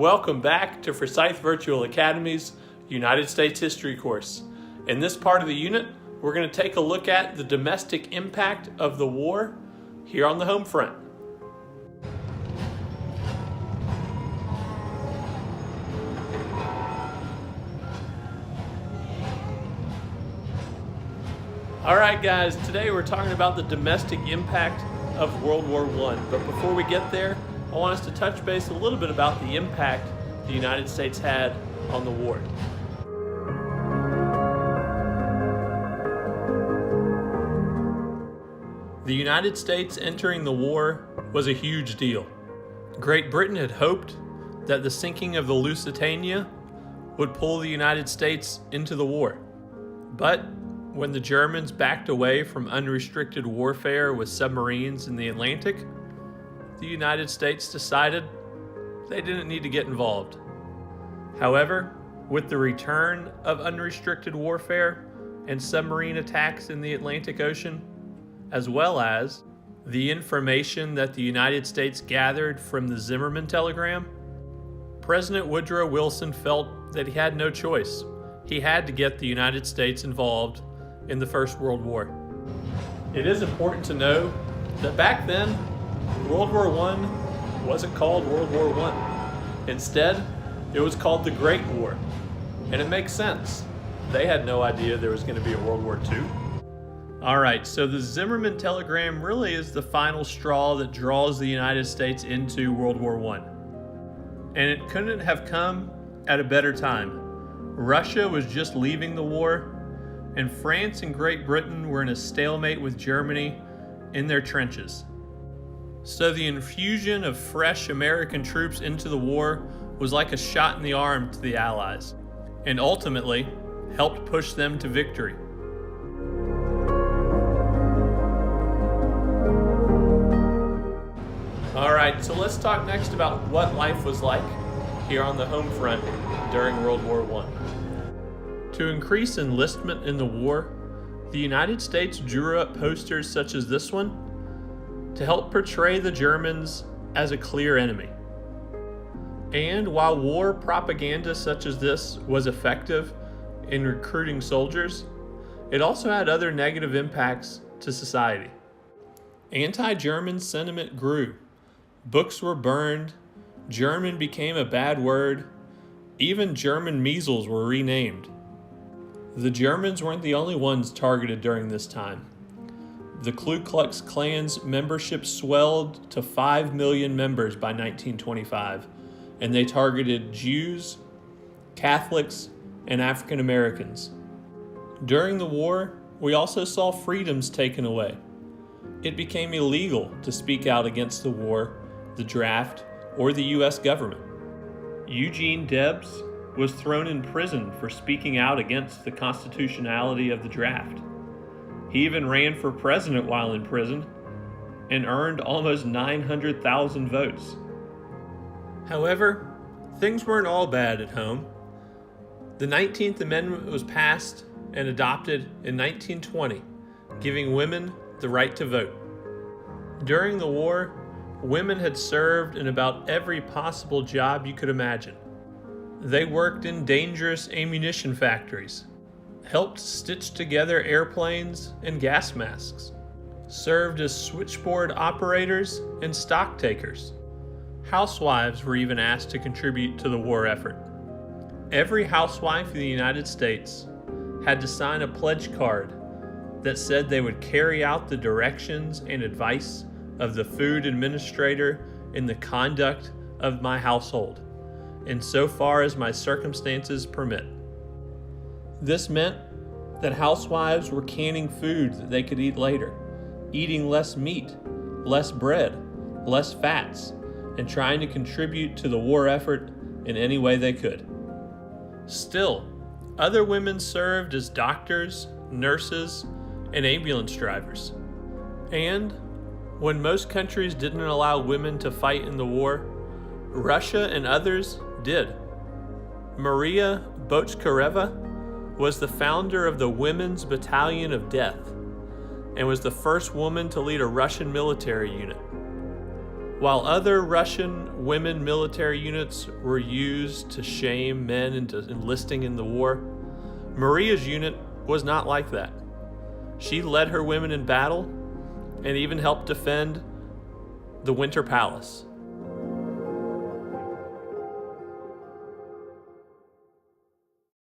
Welcome back to Forsyth Virtual Academy's United States History course. In this part of the unit, we're going to take a look at the domestic impact of the war here on the home front. Alright guys, today we're talking about the domestic impact of World War I. But before we get there, I want us to touch base a little bit about the impact the United States had on the war. The United States entering the war was a huge deal. Great Britain had hoped that the sinking of the Lusitania would pull the United States into the war. But when the Germans backed away from unrestricted warfare with submarines in the Atlantic, the United States decided they didn't need to get involved. However, with the return of unrestricted warfare and submarine attacks in the Atlantic Ocean, as well as the information that the United States gathered from the Zimmerman telegram, President Woodrow Wilson felt that he had no choice. He had to get the United States involved in the First World War. It is important to know that back then, World War I wasn't called World War I. Instead, it was called the Great War. And it makes sense. They had no idea there was going to be a World War II. Alright, so the Zimmerman telegram really is the final straw that draws the United States into World War I. And it couldn't have come at a better time. Russia was just leaving the war, and France and Great Britain were in a stalemate with Germany in their trenches. So the infusion of fresh American troops into the war was like a shot in the arm to the Allies, and ultimately helped push them to victory. Alright, so let's talk next about what life was like here on the home front during World War I. To increase enlistment in the war, the United States drew up posters such as this one to help portray the Germans as a clear enemy. And while war propaganda such as this was effective in recruiting soldiers, it also had other negative impacts to society. Anti-German sentiment grew. Books were burned, German became a bad word, even German measles were renamed. The Germans weren't the only ones targeted during this time. The Ku Klux Klan's membership swelled to 5 million members by 1925, and they targeted Jews, Catholics, and African Americans. During the war, we also saw freedoms taken away. It became illegal to speak out against the war, the draft, or the U.S. government. Eugene Debs was thrown in prison for speaking out against the constitutionality of the draft. He even ran for president while in prison and earned almost 900,000 votes. However, things weren't all bad at home. The 19th Amendment was passed and adopted in 1920, giving women the right to vote. During the war, women had served in about every possible job you could imagine. They worked in dangerous ammunition factories, helped stitch together airplanes and gas masks, served as switchboard operators and stock takers. Housewives were even asked to contribute to the war effort. Every housewife in the United States had to sign a pledge card that said they would carry out the directions and advice of the food administrator in the conduct of my household, insofar as my circumstances permit. This meant that housewives were canning food that they could eat later, eating less meat, less bread, less fats, and trying to contribute to the war effort in any way they could. Still, other women served as doctors, nurses, and ambulance drivers. And when most countries didn't allow women to fight in the war, Russia and others did. Maria Bochkareva was the founder of the Women's Battalion of Death and was the first woman to lead a Russian military unit. While other Russian women military units were used to shame men into enlisting in the war, Maria's unit was not like that. She led her women in battle and even helped defend the Winter Palace.